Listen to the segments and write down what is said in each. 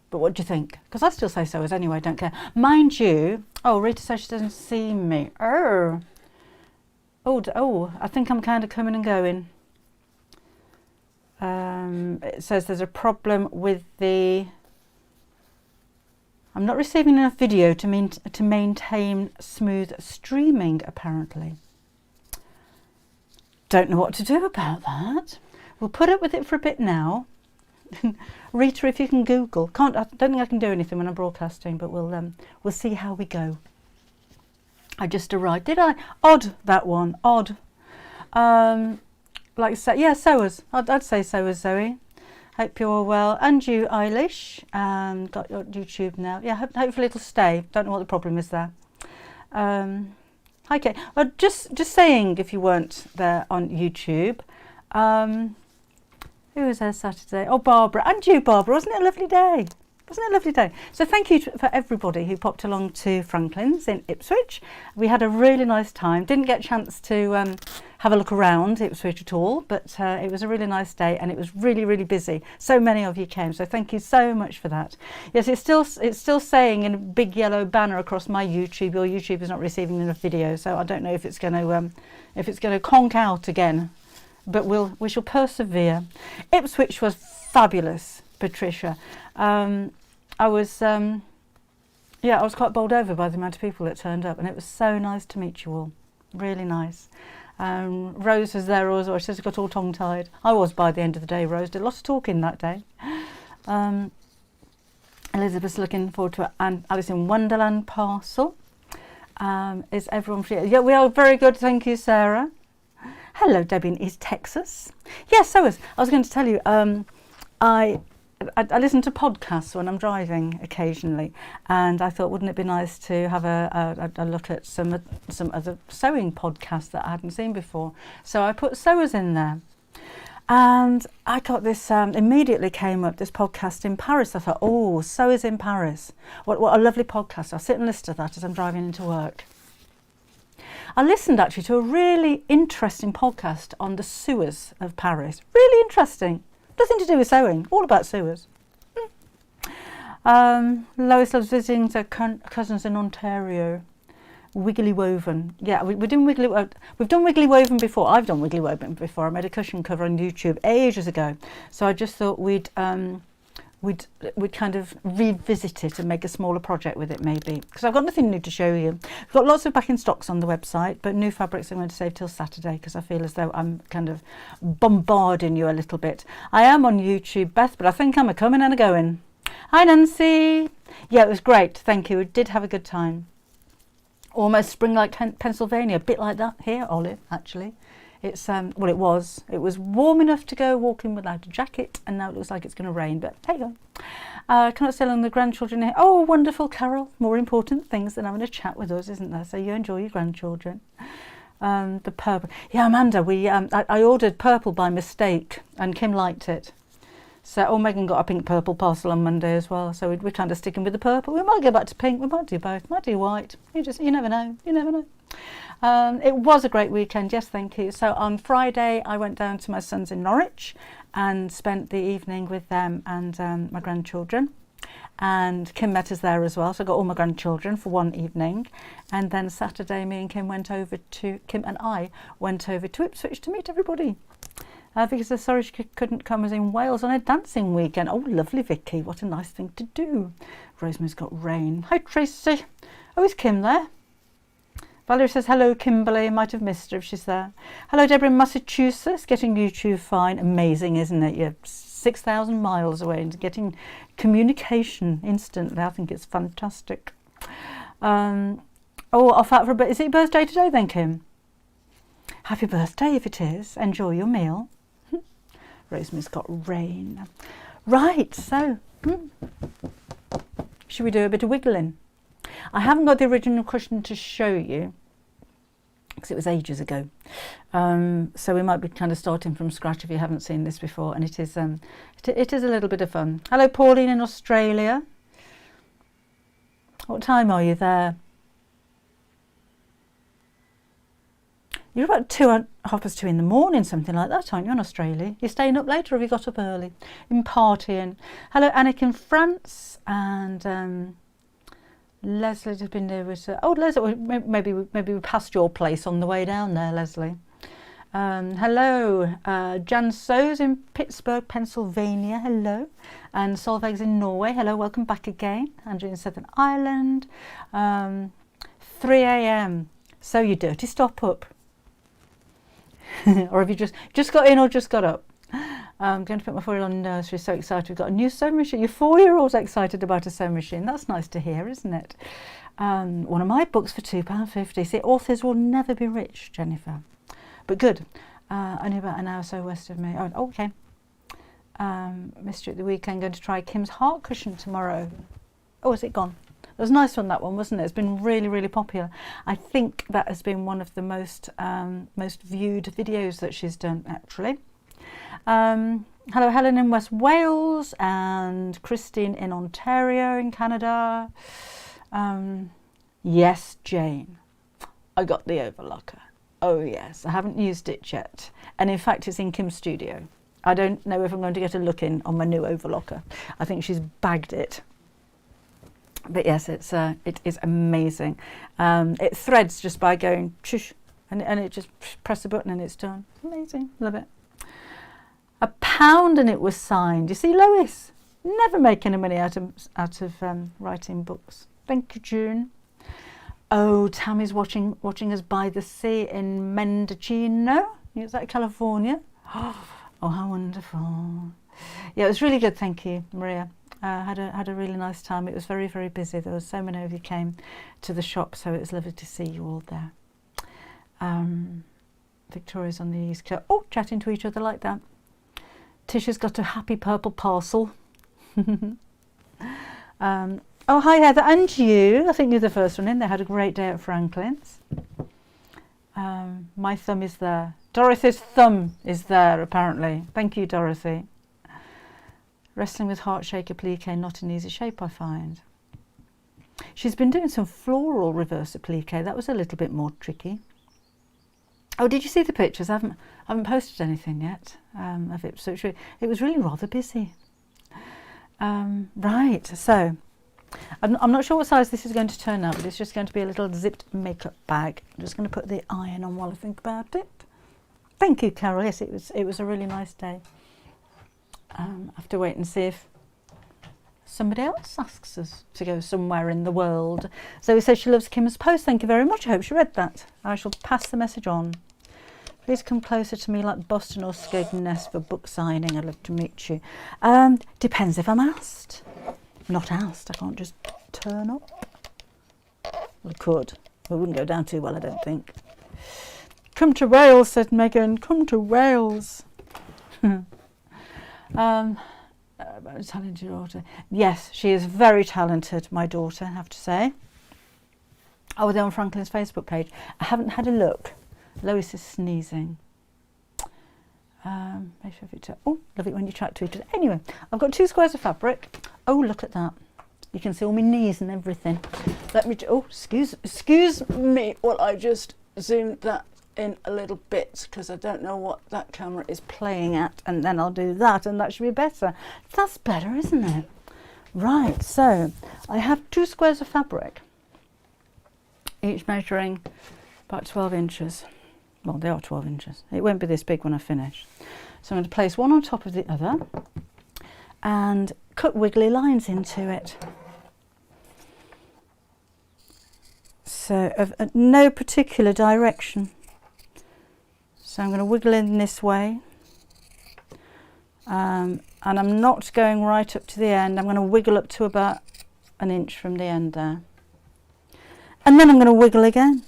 But what do you think? Because I still say sowers anyway, don't care. Mind you, oh, Rita says she doesn't see me. Oh, I think I'm kind of coming and going. It says there's a problem with the... I'm not receiving enough video to maintain smooth streaming, apparently. Don't know what to do about that. We'll put up with it for a bit now. Rita, if you can Google. I don't think I can do anything when I'm broadcasting, but we'll see how we go. I just arrived. Did I? Odd, that one. Odd. Like yeah, sowers. I'd say sowers, Zoe. Hope you're all well. And you, Eilish. Got your YouTube now. Yeah, hopefully it'll stay. Don't know what the problem is there. Hi, Kate. Well, just saying, if you weren't there on YouTube, who was there Saturday? Oh, Barbara. And you, Barbara. Wasn't it a lovely day? Wasn't it a lovely day? So thank you for everybody who popped along to Franklin's in Ipswich. We had a really nice time. Didn't get a chance to have a look around Ipswich at all, but it was a really nice day and it was really, really busy. So many of you came, so thank you so much for that. Yes, it's still saying in a big yellow banner across my YouTube, your YouTube is not receiving enough video, so I don't know if it's going to conk out again, but we shall persevere. Ipswich was fabulous, Patricia. I was quite bowled over by the amount of people that turned up, and it was so nice to meet you all. Really nice. Rose was there also. She just got all tongue-tied. I was by the end of the day. Rose did a lot of talking that day. Elizabeth's looking forward to an Alice in Wonderland parcel. Is everyone free? Yeah, we are very good. Thank you, Sarah. Hello, Debbie in East Texas. Yes, I was going to tell you. I listen to podcasts when I'm driving occasionally, and I thought, wouldn't it be nice to have a look at some other sewing podcasts that I hadn't seen before? So I put sewers in there, and I got this. Immediately came up this podcast in Paris. I thought, oh, sewers in Paris. What a lovely podcast! I'll sit and listen to that as I'm driving into work. I listened actually to a really interesting podcast on the sewers of Paris. Really interesting. Nothing to do with sewing, all about sewers. Lois loves visiting her cousins in Ontario. Wiggly woven. Yeah, we're doing wiggly. We've done wiggly woven before. I've done wiggly woven before. I made a cushion cover on YouTube ages ago. So I just thought we'd kind of revisit it and make a smaller project with it, maybe, because I've got nothing new to show you. We've got lots of back in stocks on the website, but new fabrics I'm going to save till Saturday because I feel as though I'm kind of bombarding you a little bit. I am on YouTube, Beth, but I think I'm a coming and a going. Hi, Nancy. Yeah, it was great. Thank you. We did have a good time. Almost spring like Pennsylvania, a bit like that here, Olive, actually. It's well, it was warm enough to go walking without a jacket, and now it looks like it's going to rain, but hey go. Cannot stay along the grandchildren here. Oh, wonderful, Carol. More important things than having a chat with us, isn't there? So you enjoy your grandchildren. The purple. Yeah, Amanda, I ordered purple by mistake, and Kim liked it. So, Megan got a pink purple parcel on Monday as well. So we're kind of sticking with the purple. We might go back to pink. We might do both. Might do white. You never know. You never know. It was a great weekend. Yes, thank you. So on Friday, I went down to my sons in Norwich and spent the evening with them and my grandchildren. And Kim met us there as well. So I got all my grandchildren for one evening. And then Saturday, Kim and I went over to Ipswich to meet everybody. Vicky says, sorry she couldn't come, as in Wales on a dancing weekend. Oh, lovely, Vicky. What a nice thing to do. Rosemary's got rain. Hi, Tracy. Oh, is Kim there? Valerie says, hello, Kimberly. Might have missed her if she's there. Hello, Deborah in Massachusetts. Getting YouTube fine. Amazing, isn't it? You're 6,000 miles away and getting communication instantly. I think it's fantastic. Off out for a bit. Is it your birthday today then, Kim? Happy birthday if it is. Enjoy your meal. Rosemary's got rain. Right, so should we do a bit of wiggling? I haven't got the original cushion to show you because it was ages ago. So we might be kind of starting from scratch if you haven't seen this before, and it is a little bit of fun. Hello, Pauline in Australia. What time are you there? You're about 2:30 in the morning, something like that, aren't you, in Australia? You're staying up later, or have you got up early? In partying. Hello, Annick in France, and Leslie's been there with. Oh, Leslie, maybe we passed your place on the way down there, Leslie. Hello, Jan Soes in Pittsburgh, Pennsylvania. Hello, and Solveig's in Norway. Hello, welcome back again. Andrew in Southern Ireland. 3 a.m. So you dirty stop up. Or have you just got in or just got up? I'm going to put my 4-year-old on nursery. So excited. We've got a new sewing machine. Your 4-year-old's excited about a sewing machine. That's nice to hear, isn't it? One of my books for £2.50. See, authors will never be rich, Jennifer. But good. Only about an hour or so west of me. Oh, okay. Mystery at the weekend. Going to try Kim's heart cushion tomorrow. Oh, is it gone? It was a nice one, that one, wasn't it? It's been really, really popular. I think that has been one of the most viewed videos that she's done, actually. Hello, Helen in West Wales, and Christine in Ontario in Canada. Yes, Jane, I got the overlocker. Oh yes, I haven't used it yet, and in fact it's in Kim's studio. I don't know if I'm going to get a look in on my new overlocker. I think she's bagged it. But yes, it is amazing. It threads just by going shush, and it just press a button and it's done. Amazing, love it. £1 and it was signed. You see, Lois, never make any money out of writing books. Thank you, June. Oh, Tammy's watching us by the sea in Mendocino. Is that California? Oh, how wonderful. Yeah, it was really good. Thank you, Maria. Had a really nice time. It was very, very busy. There was so many of you came to the shop, so it was lovely to see you all there. Victoria's on the East Coast. Oh, chatting to each other like that. Tisha's got a happy purple parcel. Oh, hi Heather, and you. I think you're the first one in. They had a great day at Franklin's. My thumb is there. Dorothy's thumb is there, apparently. Thank you, Dorothy. Wrestling with heart shaker applique, not an easy shape, I find. She's been doing some floral reverse applique. That was a little bit more tricky. Oh, did you see the pictures? I haven't posted anything yet of it. So it was really rather busy. Right, so I'm not sure what size this is going to turn out, but it's just going to be a little zipped makeup bag. I'm just going to put the iron on while I think about it. Thank you, Carol. Yes, it was a really nice day. I have to wait and see if somebody else asks us to go somewhere in the world. Zoe says she loves Kim's post. Thank you very much. I hope she read that. I shall pass the message on. Please come closer to me like Boston or Skegness for book signing. I'd love to meet you. Depends if I'm asked. Not asked. I can't just turn up. Well, I could. It wouldn't go down too well, I don't think. Come to Wales, said Megan. Come to Wales. Talented daughter. Yes, she is very talented, my daughter, I have to say. Oh, they're on Franklin's Facebook page. I haven't had a look. Lois is sneezing. Oh, love it when you chat to each other. Anyway, I've got 2 squares of fabric. Oh, look at that. You can see all my knees and everything. Let me, excuse me while I just zoomed that in a little bit, because I don't know what that camera is playing at, and then I'll do that and that should be better. That's better, isn't it? Right, so I have 2 squares of fabric, each measuring about 12 inches. Well, they are 12 inches. It won't be this big when I finish. So I'm going to place one on top of the other and cut wiggly lines into it. So of no particular direction. So I'm going to wiggle in this way, and I'm not going right up to the end. I'm going to wiggle up to about an inch from the end there, and then I'm going to wiggle again.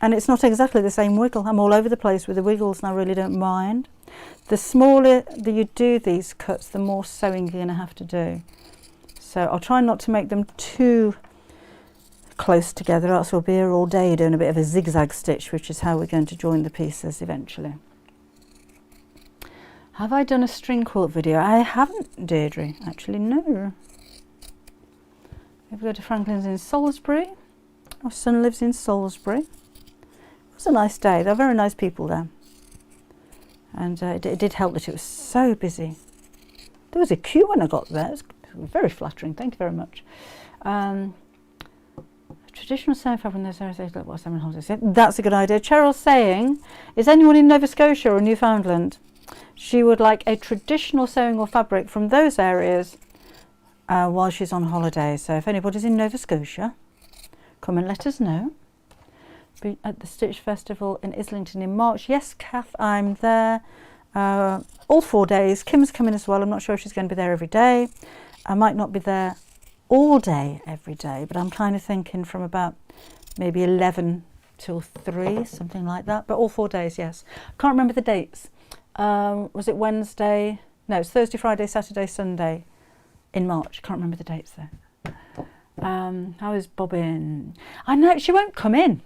And it's not exactly the same wiggle. I'm all over the place with the wiggles, and I really don't mind. The smaller that you do these cuts, the more sewing you're going to have to do. So I'll try not to make them too close together, else we'll be here all day doing a bit of a zigzag stitch, which is how we're going to join the pieces eventually. Have I done a string quilt video? I haven't, Deirdre, actually, no. If we go to Franklin's in Salisbury, our son lives in Salisbury. was a nice day. There were very nice people there. And it did help that it was so busy. There was a queue when I got there. It was very flattering. Thank you very much. Traditional sewing fabric in those areas, what sewing holidays. That's a good idea. Cheryl's saying, is anyone in Nova Scotia or Newfoundland? She would like a traditional sewing or fabric from those areas while she's on holiday. So if anybody's in Nova Scotia, come and let us know. Be at the Stitch Festival in Islington in March. Yes, Kath, I'm there all 4 days. Kim's coming as well. I'm not sure if she's going to be there every day. I might not be there all day every day, but I'm kind of thinking from about maybe 11 till 3, something like that. But all 4 days, yes. Can't remember the dates. Was it Wednesday? No, it's Thursday, Friday, Saturday, Sunday in March. Can't remember the dates though. How is Bobbin? I know she won't come in.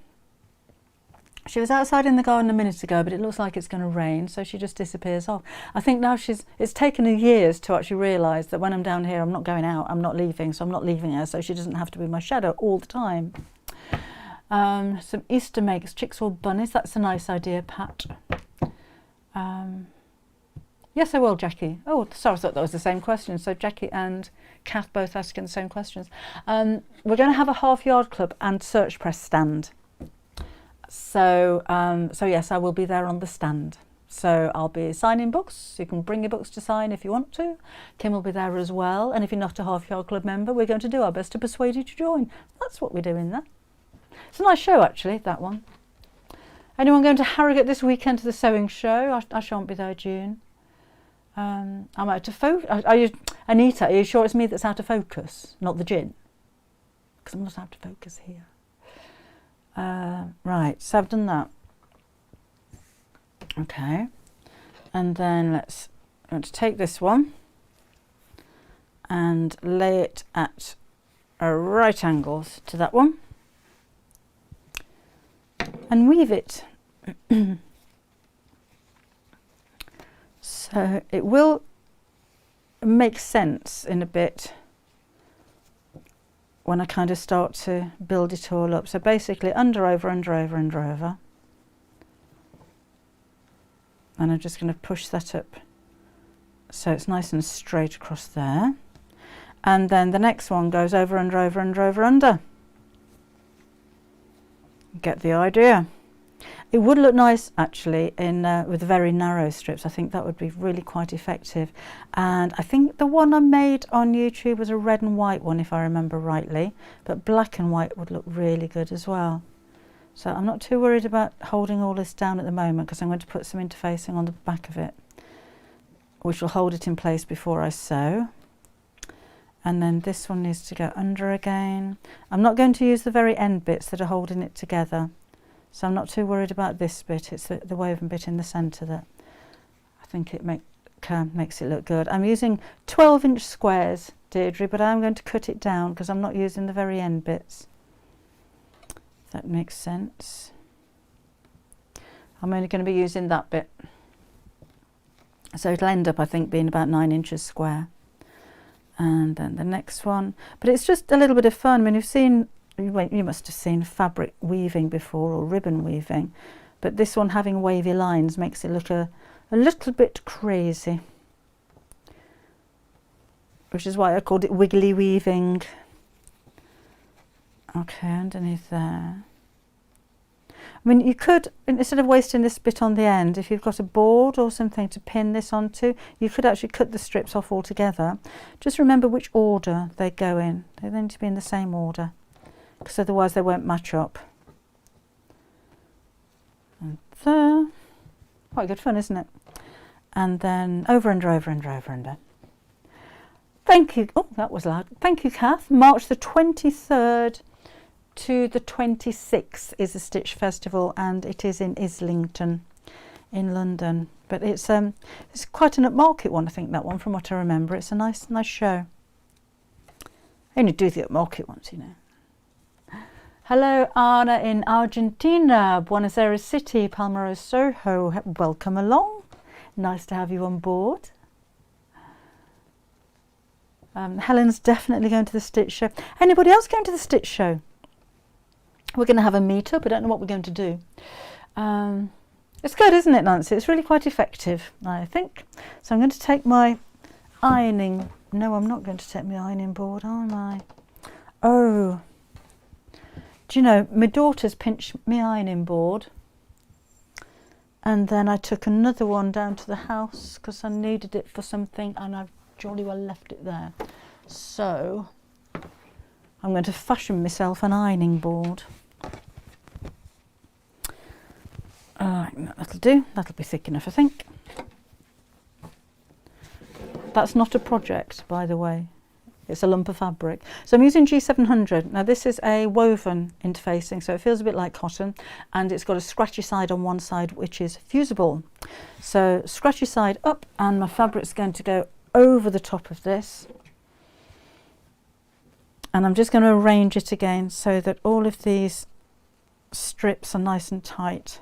She was outside in the garden a minute ago, but it looks like it's going to rain, so she just disappears off. I think now it's taken her years to actually realise that when I'm down here, I'm not going out, I'm not leaving, so I'm not leaving her, so she doesn't have to be my shadow all the time. Some Easter makes, chicks or bunnies, that's a nice idea, Pat. Yes, I will, Jackie. Oh, sorry, I thought that was the same question. So Jackie and Kath both asking the same questions. We're going to have a half-yard club and search press stand. So yes, I will be there on the stand. So I'll be signing books. You can bring your books to sign if you want to. Kim will be there as well. And if you're not a half-yard club member, we're going to do our best to persuade you to join. That's what we're doing there. It's a nice show, actually, that one. Anyone going to Harrogate this weekend to the sewing show? I shan't be there, June. I'm out of focus. Anita, are you sure it's me that's out of focus, not the gin? Because I'm not out of focus here. Right, so I've done that. Okay, and then I'm going to take this one and lay it at right angles to that one and weave it. So it will make sense in a bit when I kind of start to build it all up. So basically under, over, under, over, under, over. And I'm just going to push that up so it's nice and straight across there. And then the next one goes over, under, over, under, over, under. Get the idea. It would look nice actually in with very narrow strips. I think that would be really quite effective. And I think the one I made on YouTube was a red and white one, if I remember rightly, but black and white would look really good as well. So I'm not too worried about holding all this down at the moment, because I'm going to put some interfacing on the back of it, which will hold it in place before I sew. And then this one needs to go under again. I'm not going to use the very end bits that are holding it together. So I'm not too worried about this bit. It's the woven bit in the centre that I think it makes it look good. I'm using 12-inch squares, Deirdre, but I'm going to cut it down because I'm not using the very end bits. If that makes sense. I'm only going to be using that bit. So it'll end up, I think, being about 9 inches square. And then the next one. But it's just a little bit of fun. I mean, you must have seen fabric weaving before, or ribbon weaving, but this one having wavy lines makes it look a little bit crazy, which is why I called it wiggly weaving. Okay, underneath there. I mean, you could, instead of wasting this bit on the end, if you've got a board or something to pin this onto, you could actually cut the strips off altogether. Just remember which order they go in. They need to be in the same order, because otherwise they won't match up. And there. Quite good fun, isn't it? And then over, under, over, under, over, under. Thank you. Oh, that was loud. Thank you, Kath. March the 23rd to the 26th is the Stitch Festival, and it is in Islington in London. But it's quite an upmarket one, I think, that one, from what I remember. It's a nice show. I only do the upmarket ones, you know. Hello, Anna in Argentina, Buenos Aires City, Palmero, Soho. Welcome along. Nice to have you on board. Helen's definitely going to the Stitch Show. Anybody else going to the Stitch Show? We're going to have a meet-up. I don't know what we're going to do. It's good, isn't it, Nancy? It's really quite effective, I think. So I'm going to take my ironing. No, I'm not going to take my ironing board, am I? Oh, do you know, my daughter's pinched my ironing board, and then I took another one down to the house because I needed it for something, and I've jolly well left it there. So I'm going to fashion myself an ironing board. That'll do. That'll be thick enough, I think. That's not a project, by the way. It's a lump of fabric. So I'm using G700. Now this is a woven interfacing, so it feels a bit like cotton, and it's got a scratchy side on one side which is fusible. So scratchy side up, and my fabric's going to go over the top of this. And I'm just going to arrange it again so that all of these strips are nice and tight,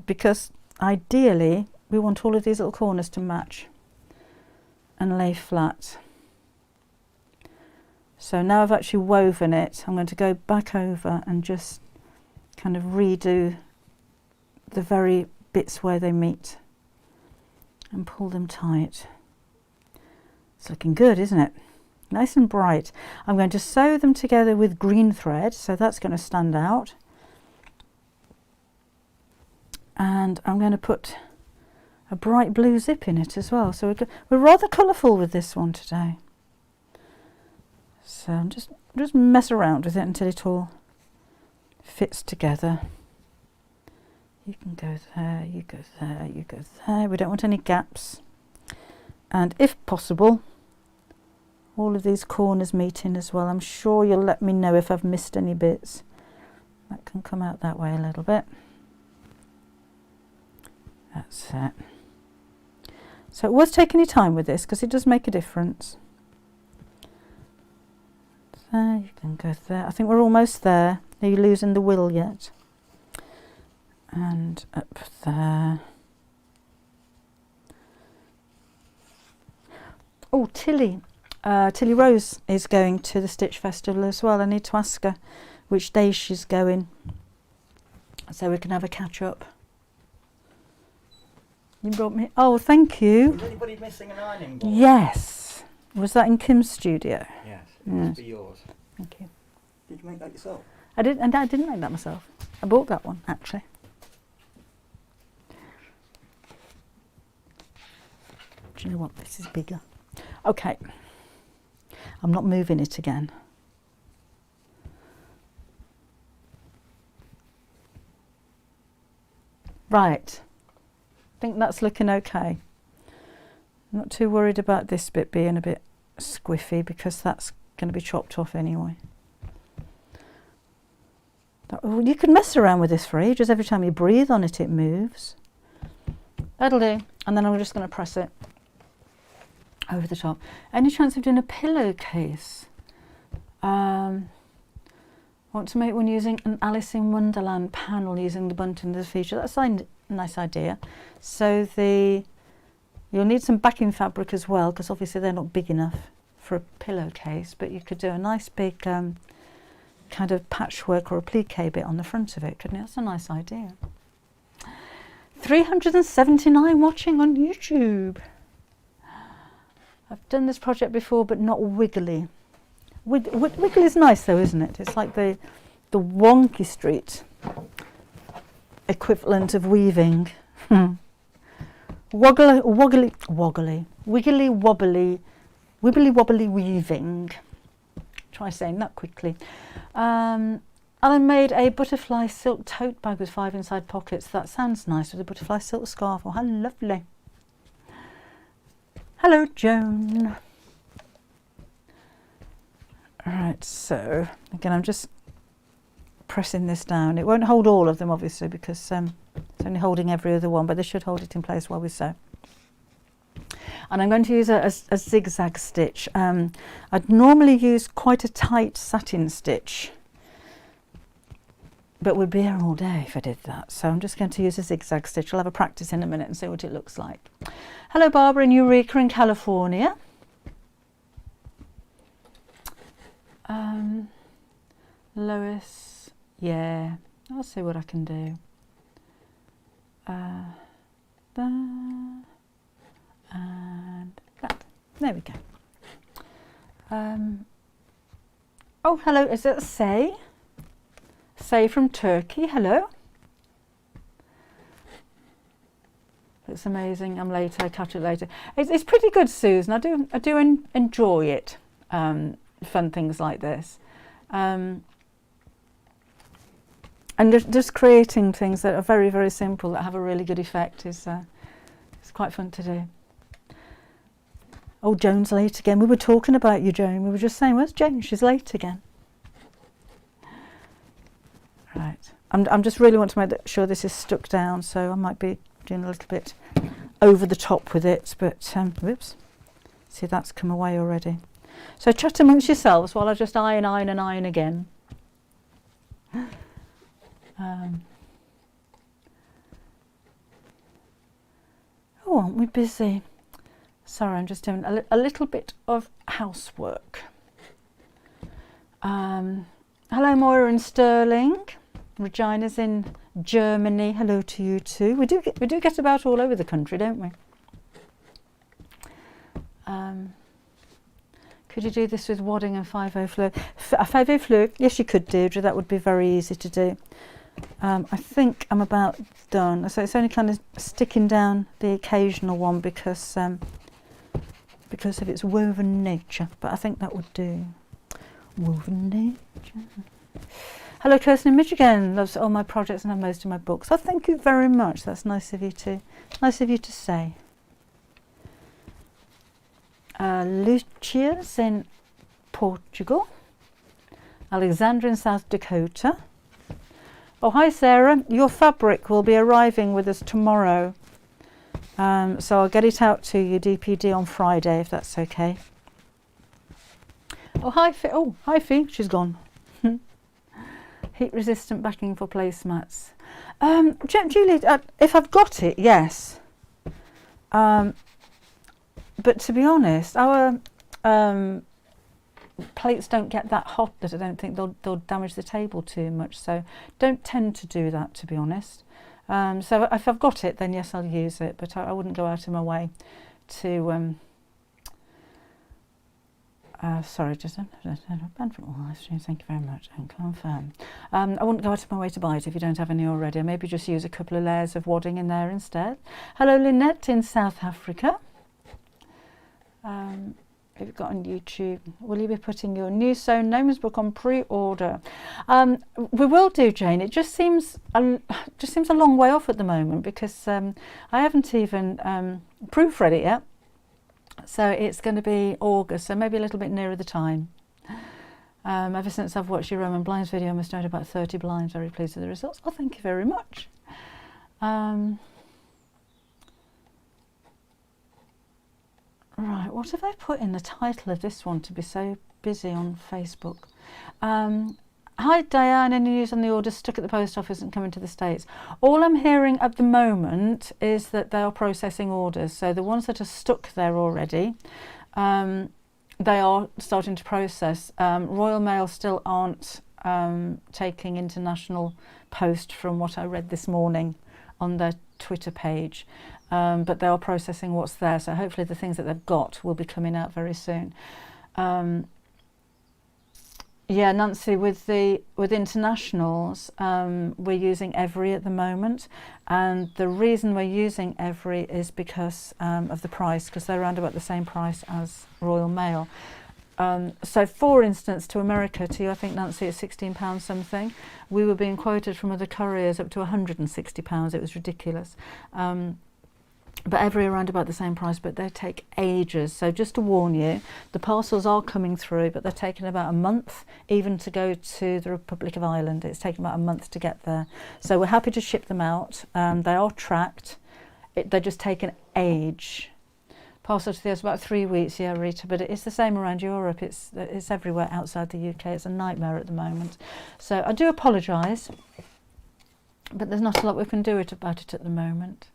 because ideally we want all of these little corners to match and lay flat. So now I've actually woven it, I'm going to go back over and just kind of redo the very bits where they meet and pull them tight. It's looking good, isn't it? Nice and bright. I'm going to sew them together with green thread, so that's going to stand out. And I'm going to put a bright blue zip in it as well. So we're rather colourful with this one today. So I'm just mess around with it until it all fits together. You can go there, you go there, you go there. We don't want any gaps. And if possible, all of these corners meeting as well. I'm sure you'll let me know if I've missed any bits. That can come out that way a little bit. That's it. So it was taking your time with this because it does make a difference. There, you can go there. I think we're almost there. Are you losing the will yet? And up there. Oh, Tilly Rose is going to the Stitch Festival as well. I need to ask her which day she's going so we can have a catch up. You brought me. Oh, thank you. Is anybody missing an ironing board? Yes. Was that in Kim's studio? Yes, it must be yours. Thank you. Did you make that yourself? I did, and I didn't make that myself. I bought that one actually. Do you know what? This is bigger. Okay. I'm not moving it again. Right. I think that's looking okay. I'm not too worried about this bit being a bit squiffy because that's going to be chopped off anyway. You can mess around with this for ages. Every time you breathe on it, it moves. That'll do. And then I'm just going to press it over the top. Any chance of doing a pillowcase? Want to make one using an Alice in Wonderland panel using the bunting as a feature. That's a nice idea. So you'll need some backing fabric as well, because obviously they're not big enough for a pillowcase, but you could do a nice big kind of patchwork or a plique bit on the front of it, couldn't it? That's a nice idea. 379 watching on YouTube. I've done this project before, but not Wiggly. Wiggly's nice though, isn't it? It's like the wonky street equivalent of weaving. Wiggly wobbly weaving. Try saying that quickly. Alan made a butterfly silk tote bag with 5 inside pockets. That sounds nice, with a butterfly silk scarf. Oh, how lovely. Hello, Joan. Alright, so again I'm just pressing this down. It won't hold all of them obviously because it's only holding every other one, but this should hold it in place while we sew. And I'm going to use a zigzag stitch. I'd normally use quite a tight satin stitch, but we'd be here all day if I did that. So I'm just going to use a zigzag stitch. I'll have a practice in a minute and see what it looks like. Hello Barbara and Eureka in California. Lois, yeah, I'll see what I can do. There and that. There we go. Oh, hello, is it Say? Say from Turkey, hello. It's amazing, I'm late, I'll catch it later. It's pretty good, Susan, I do enjoy it, fun things like this. And just creating things that are very, very simple, that have a really good effect is it's quite fun to do. Oh, Joan's late again. We were talking about you, Joan. We were just saying, where's Joan? She's late again. Right. I'm just really want to make sure this is stuck down, so I might be doing a little bit over the top with it, but whoops. See, that's come away already. So chat amongst yourselves while I just iron again. Oh, aren't we busy? Sorry, I'm just doing a little bit of housework. Hello, Moira in Stirling. Regina's in Germany. Hello to you too. We do get about all over the country, don't we? Could you do this with wadding and 5/0 fleur? 5/0 fleur, yes, you could, Deirdre. That would be very easy to do. I think I'm about done. So it's only kind of sticking down the occasional one because of its woven nature. But I think that would do. Woven nature. Hello, Kirsten in Michigan. Loves all my projects and have most of my books. Oh, thank you very much. That's nice of you to say. Lucia's in Portugal. Alexandra in South Dakota. Oh, hi Sarah. Your fabric will be arriving with us tomorrow. So I'll get it out to you DPD on Friday if that's okay. Oh, hi Fee. Oh, hi Fee. She's gone. Heat resistant backing for placemats. Julie, if I've got it, yes. But to be honest, our plates don't get that hot that I don't think they'll damage the table too much. So don't tend to do that, to be honest. So if I've got it, then yes, I'll use it. But I wouldn't go out of my way to. Sorry, just ban from all live streams. Thank you very much. And confirm. I wouldn't go out of my way to buy it if you don't have any already. Maybe just use a couple of layers of wadding in there instead. Hello, Lynette in South Africa. If you've got on YouTube, will you be putting your new sewn gnomes book on pre-order? We will do, Jane. It just seems a long way off at the moment because I haven't even proofread it yet. So it's going to be August, so maybe a little bit nearer the time. Ever since I've watched your Roman blinds video, I must note about 30 blinds. Very pleased with the results. Oh, thank you very much. Right, what have I put in the title of this one to be so busy on Facebook? Hi Diane, any news on the orders stuck at the post office and coming to the States? All I'm hearing at the moment is that they are processing orders. So the ones that are stuck there already, they are starting to process. Royal Mail still aren't taking international post from what I read this morning on their Twitter page. But they are processing what's there. So hopefully the things that they've got will be coming out very soon. Yeah, Nancy, with internationals, we're using Every at the moment, and the reason we're using Every is because of the price, because they're around about the same price as Royal Mail. So for instance, to America, to you, I think, Nancy, it's £16 something. We were being quoted from other couriers up to £160. It was ridiculous. But Every around about the same price, but they take ages. So just to warn you, the parcels are coming through, but they're taking about a month even to go to the Republic of Ireland. It's taking about a month to get there. So we're happy to ship them out. They are tracked. They're just taking age. Parcel to the US about 3 weeks, yeah, Rita, but it's the same around Europe. It's everywhere outside the UK. It's a nightmare at the moment. So I do apologise, but there's not a lot we can do about it at the moment.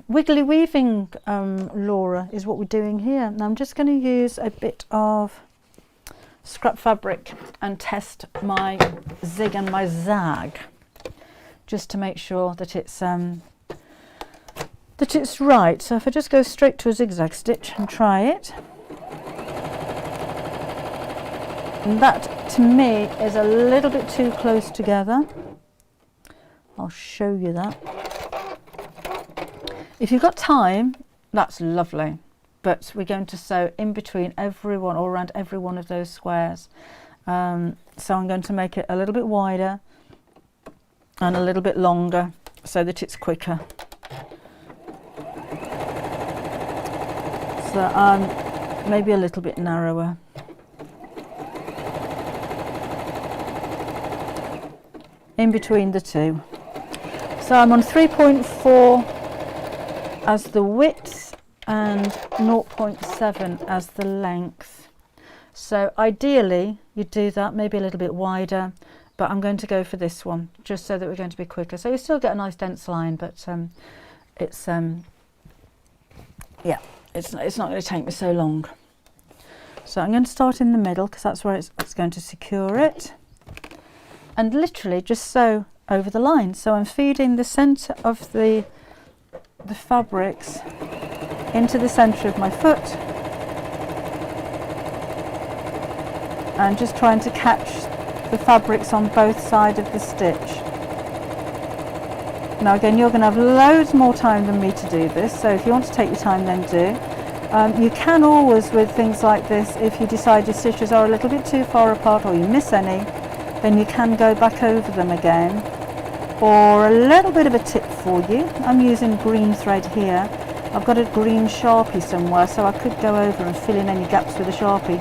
Wiggly weaving, Laura, is what we're doing here. Now I'm just going to use a bit of scrap fabric and test my zig and my zag. just to make sure that it's right. So if I just go straight to a zigzag stitch and try it, and that to me is a little bit too close together. I'll show you that. If you've got time, that's lovely, but we're going to sew in between everyone or around every one of those squares. So I'm going to make it a little bit wider and a little bit longer so that it's quicker. So maybe a little bit narrower. In between the two. So I'm on 3.4 as the width and 0.7 as the length. So ideally you do that maybe a little bit wider, but I'm going to go for this one just so that we're going to be quicker. So you still get a nice dense line, but it's yeah, it's not going to take me so long. So I'm going to start in the middle because that's where it's going to secure it, and literally just sew over the line. So I'm feeding the centre of the fabrics into the centre of my foot and just trying to catch the fabrics on both sides of the stitch. Now again, you're going to have loads more time than me to do this, so if you want to take your time, then do. You can always, with things like this, if you decide your stitches are a little bit too far apart or you miss any, then you can go back over them again. Or a little bit of a tip for you, I'm using green thread here. I've got a green Sharpie somewhere, so I could go over and fill in any gaps with a Sharpie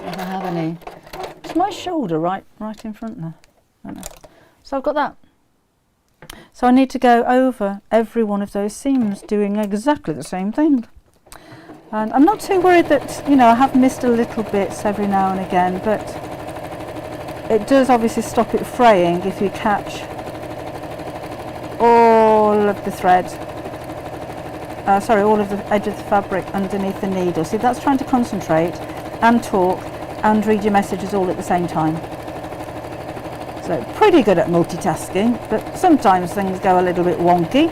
if I have any. It's my shoulder right in front there. I don't know. So I've got that. So I need to go over every one of those seams doing exactly the same thing. And I'm not too worried that, you know, I have missed a little bits every now and again, but it does obviously stop it fraying if you catch all of the thread, all of the edge of the fabric underneath the needle. See, that's trying to concentrate and talk and read your messages all at the same time. So pretty good at multitasking, but sometimes things go a little bit wonky.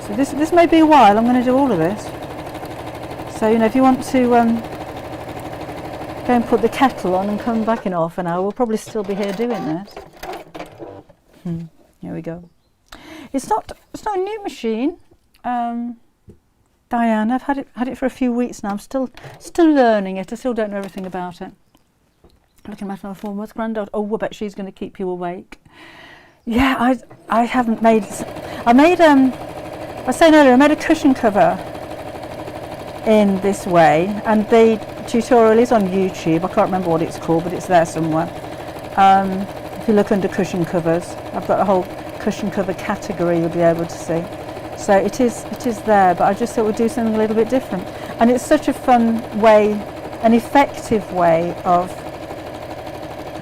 So this may be a while. I'm going to do all of this. So, you know, if you want to go and put the kettle on and come back in half an hour, we'll probably still be here doing this. Here we go. It's not a new machine. Diane, I've had it for a few weeks now. I'm still learning it. I still don't know everything about it. Looking at my 4-month granddaughter. Oh, I bet she's going to keep you awake. Yeah, I haven't made. I was saying earlier, I made a cushion cover in this way, and the tutorial is on YouTube. I can't remember what it's called, but it's there somewhere. If you look under cushion covers, I've got a whole cushion cover category you'll be able to see. So it is there, but I just thought we'd do something a little bit different. And it's such a fun way, an effective way of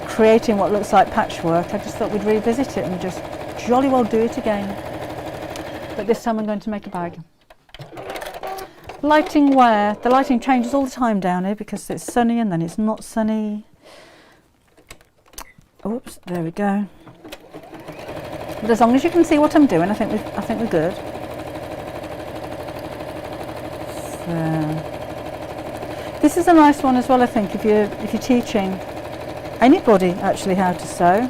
creating what looks like patchwork. I just thought we'd revisit it and just jolly well do it again. But this time I'm going to make a bag. Lighting wear. The lighting changes all the time down here because it's sunny and then it's not sunny. Oops, there we go. But as long as you can see what I'm doing, I think we're good. So this is a nice one as well, I think, if you're teaching anybody actually how to sew,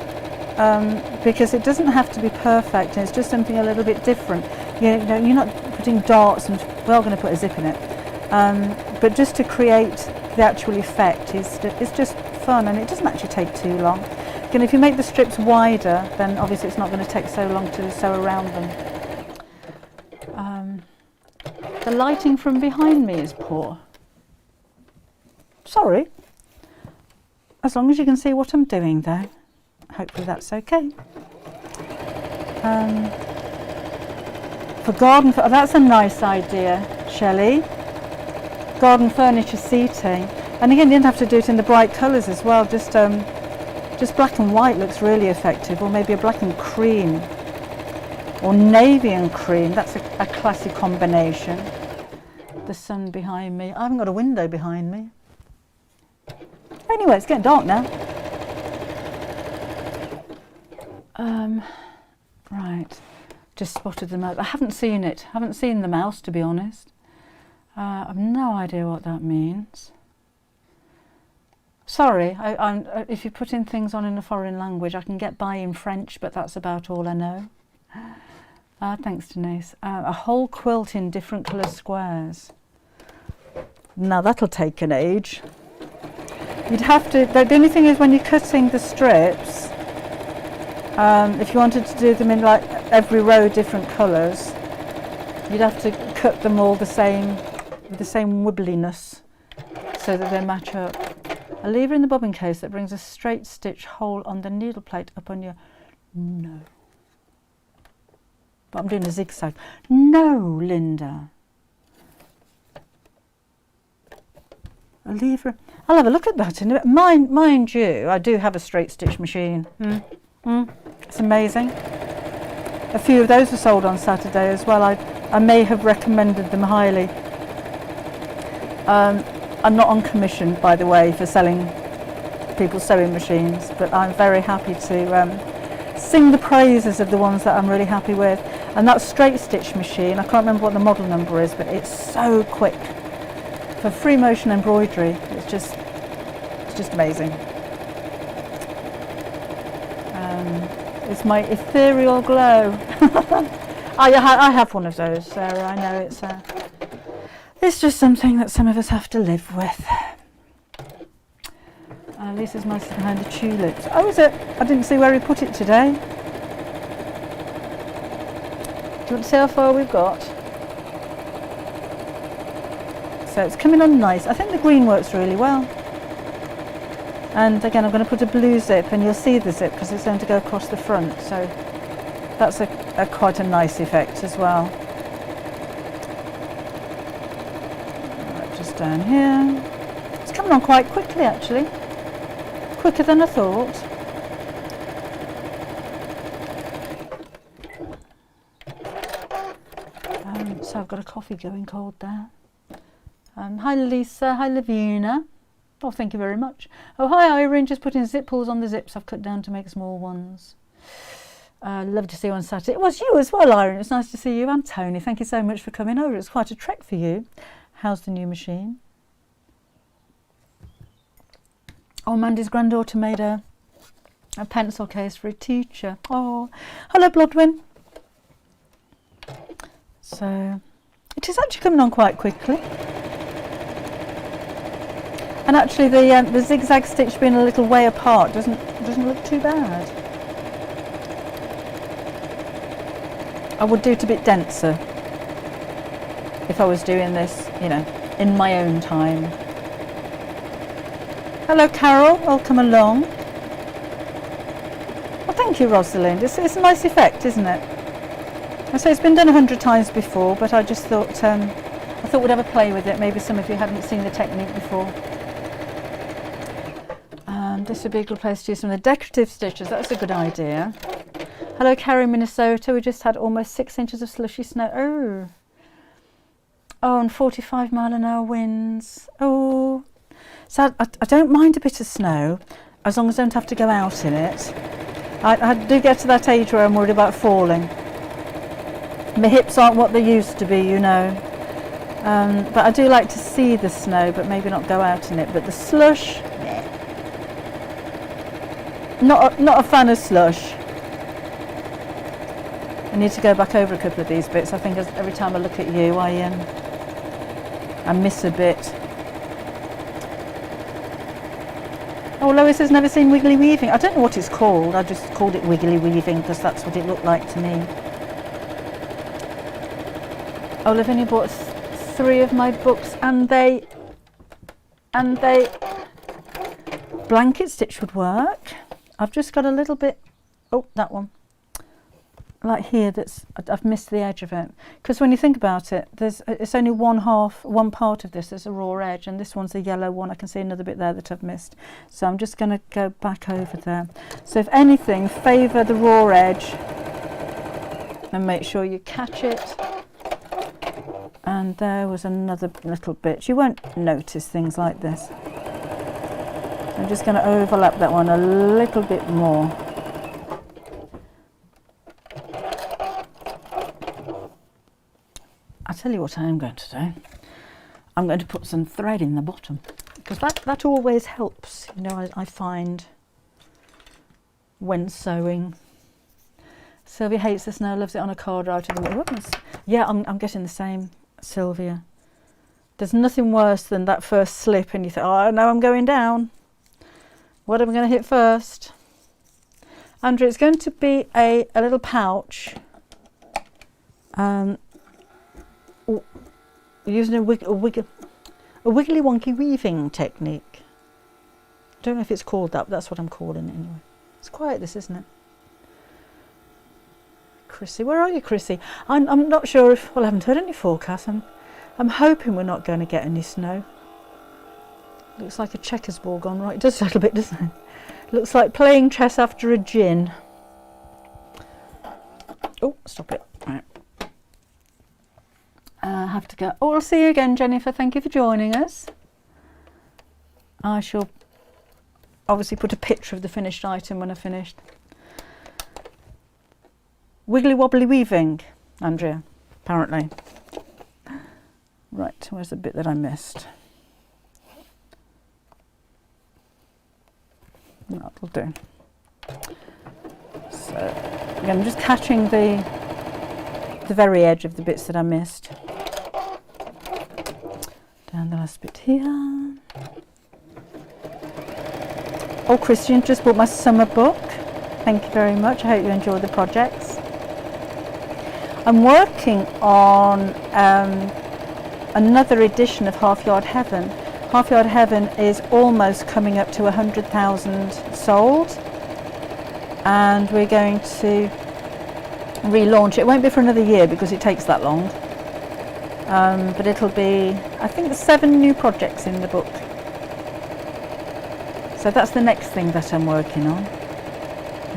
because it doesn't have to be perfect, and it's just something a little bit different. You know, you're not putting darts and we're going to put a zip in it, but just to create the actual effect is just fun, and it doesn't actually take too long. And if you make the strips wider, then obviously it's not going to take so long to sew around them. The lighting from behind me is poor. Sorry. As long as you can see what I'm doing though, hopefully that's okay. For garden, that's a nice idea, Shelley. Garden furniture seating, and again you didn't have to do it in the bright colours as well. Just black and white looks really effective, or maybe a black and cream, or navy and cream. That's a classic combination. The sun behind me. I haven't got a window behind me. Anyway, it's getting dark now. Right, just spotted the mouse. I haven't seen it. Haven't seen the mouse, to be honest. I've no idea what that means. Sorry, if you're putting things on in a foreign language, I can get by in French, but that's about all I know. Thanks, Denise. A whole quilt in different colour squares. Now that'll take an age. You'd have to, the only thing is when you're cutting the strips, if you wanted to do them in like every row different colours, you'd have to cut them all the same, with the same wibbliness, so that they match up. A lever in the bobbin case that brings a straight stitch hole on the needle plate up on your... No. But I'm doing a zigzag. No, Linda. A lever... I'll have a look at that in a bit. Mind you, I do have a straight stitch machine. It's amazing. A few of those were sold on Saturday as well. I may have recommended them highly. I'm not on commission, by the way, for selling people's sewing machines, but I'm very happy to sing the praises of the ones that I'm really happy with. And that straight stitch machine, I can't remember what the model number is, but it's so quick. For free motion embroidery, it's just amazing. It's my ethereal glow. I have one of those, Sarah. I know it's just something that some of us have to live with. Lisa's mouse is behind the tulips. Oh, is it? I didn't see where he put it today. Do you want to see how far we've got? So it's coming on nice. I think the green works really well. And again, I'm going to put a blue zip, and you'll see the zip because it's going to go across the front. So that's quite a nice effect as well. Right, just down here. It's coming on quite quickly, actually. Quicker than I thought. So I've got a coffee going cold there. Hi Lisa, hi Lavina. Oh, thank you very much. Oh, hi Irene, just putting zip pulls on the zips I've cut down to make small ones. Love to see you on Saturday. It was you as well, Irene. It's nice to see you. And Tony, thank you so much for coming over. It's quite a trek for you. How's the new machine? Oh, Mandy's granddaughter made a pencil case for a teacher. Oh, hello Blodwyn. So it is actually coming on quite quickly. And actually the zigzag stitch being a little way apart doesn't look too bad. I would do it a bit denser if I was doing this, you know, in my own time. Hello Carol, welcome along. Well, thank you Rosalind. It's a nice effect, isn't it? I say it's been done 100 times before, but I just thought we'd have a play with it. Maybe some of you hadn't seen the technique before. This would be a good place to use some of the decorative stitches. That's a good idea. Hello Carrie, Minnesota. We just had almost 6 inches of slushy snow. Oh, and 45-mile-an-hour winds. Oh, so I don't mind a bit of snow as long as I don't have to go out in it. I do get to that age where I'm worried about falling. My hips aren't what they used to be, you know. But I do like to see the snow, but maybe not go out in it. But the slush, not a fan of slush. I need to go back over a couple of these bits. I think every time I look at you, I miss a bit. Oh, Lois has never seen Wiggly weaving. I don't know what it's called. I just called it Wiggly weaving because that's what it looked like to me. Oh, Lavinia bought 3 of my books, and they blanket stitch would work. I've just got a little bit. Oh, that one. Like here, I've missed the edge of it, because when you think about it, it's only one part of this that's a raw edge, and this one's a yellow one. I can see another bit there that I've missed, so I'm just going to go back over there. So if anything, favour the raw edge and make sure you catch it. And there was another little bit. You won't notice things like this. I'm just going to overlap that one a little bit more. I'll tell you what I am going to do. I'm going to put some thread in the bottom, because that always helps. You know, I find when sewing. Sylvia hates the snow, loves it on a card right of the middle. Yeah, I'm getting the same, Sylvia. There's nothing worse than that first slip and you think, oh no, I'm going down. What am I going to hit first? Andrew, it's going to be a little pouch. Using a wiggly wonky weaving technique. I don't know if it's called that, but that's what I'm calling it anyway. It's quiet, this, isn't it? Chrissy, where are you, Chrissy? I'm not sure if, well, I haven't heard any forecast. I'm hoping we're not going to get any snow. Looks like a checkers ball gone right. It does a little bit, doesn't it? Looks like playing chess after a gin. Oh, stop it. Right. I have to go. Oh, I'll see you again, Jennifer. Thank you for joining us. I shall obviously put a picture of the finished item when I finished. Wiggly wobbly weaving, Andrea, apparently. Right, where's the bit that I missed? That'll do. So again, I'm just catching the very edge of the bits that I missed. Down the last bit here. Oh, Christian just bought my summer book. Thank you very much. I hope you enjoy the projects. I'm working on another edition of Half Yard Heaven. Half Yard Heaven is almost coming up to 100,000 sold, and we're going to relaunch it. It won't be for another year because it takes that long, but it'll be, I think there's 7 new projects in the book. So that's the next thing that I'm working on,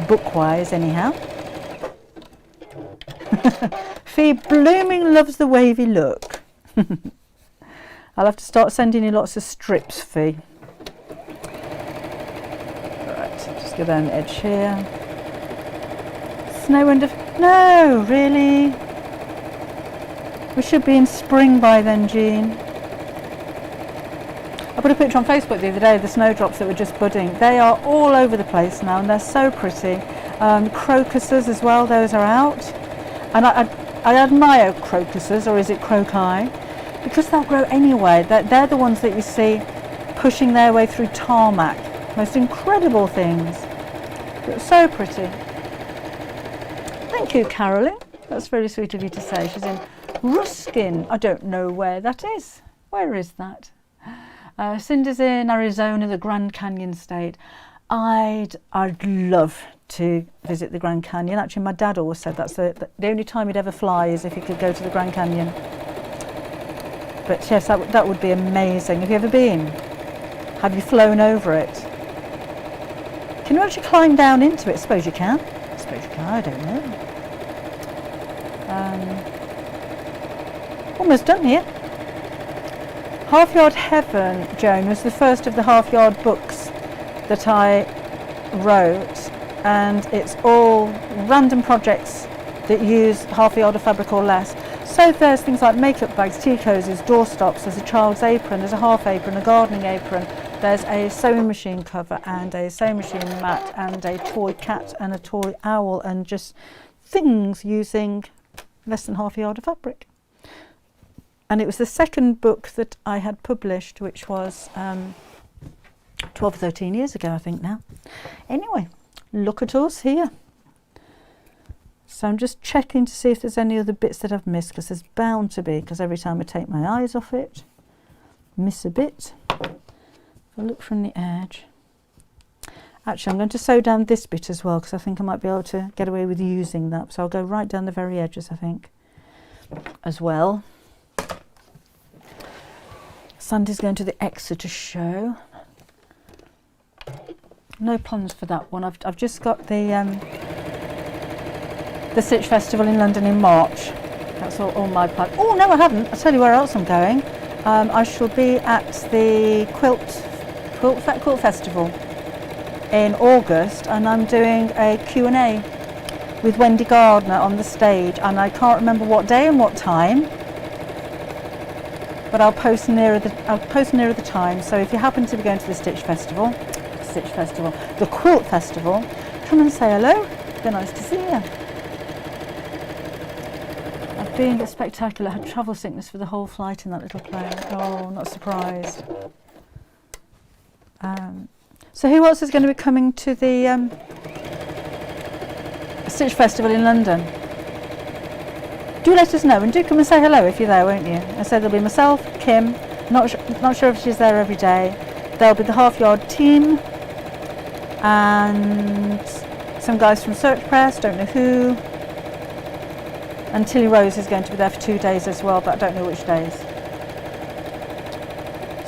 book-wise anyhow. Fee blooming loves the wavy look. I'll have to start sending you lots of strips, Fee. Right, just go down the edge here. Snow under... No, really? We should be in spring by then, Jean. I put a picture on Facebook the other day of the snowdrops that were just budding. They are all over the place now and they're so pretty. Crocuses as well, those are out. And I admire crocuses, or is it croci? Because they'll grow anyway. They're the ones that you see pushing their way through tarmac. Most incredible things. They're so pretty. Thank you, Carolyn. That's very sweet of you to say. She's in Ruskin. I don't know where that is. Where is that? Cindy's in Arizona, the Grand Canyon State. I'd love to visit the Grand Canyon. Actually, my dad always said that's the only time he'd ever fly is if he could go to the Grand Canyon. But yes, that would be amazing. Have you ever been? Have you flown over it? Can you actually climb down into it? I suppose you can. I suppose you can, I don't know. Almost done here. Half Yard Heaven, Joan, was the first of the Half Yard books that I wrote, and it's all random projects that use half a yard of fabric or less. So there's things like makeup bags, tea cozies, door stops, there's a child's apron, there's a half apron, a gardening apron, there's a sewing machine cover and a sewing machine mat and a toy cat and a toy owl, and just things using less than half a yard of fabric. And it was the second book that I had published, which was 12, 13 years ago, I think now. Anyway, look at us here. So I'm just checking to see if there's any other bits that I've missed, because there's bound to be, because every time I take my eyes off it, miss a bit. If I look from the edge. Actually, I'm going to sew down this bit as well, because I think I might be able to get away with using that. So I'll go right down the very edges, I think, as well. Sandy's going to the Exeter show. No plans for that one. I've just got the Stitch Festival in London in March. That's all my plan. Oh no, I haven't. I'll tell you where else I'm going. I shall be at the Quilt Festival in August, and I'm doing a Q&A with Wendy Gardner on the stage, and I can't remember what day and what time, but I'll post nearer the time. So if you happen to be going to the the Quilt Festival, come and say hello. It'd be nice to see you. I've been at Spectacular. I had travel sickness for the whole flight in that little plane. Oh, not surprised. So who else is going to be coming to the Stitch Festival in London? Do let us know, and do come and say hello if you're there, won't you? I said there'll be myself, Kim, not sure if she's there every day. There'll be the Half Yard team and some guys from Search Press, don't know who. And Tilly Rose is going to be there for 2 days as well, but I don't know which days.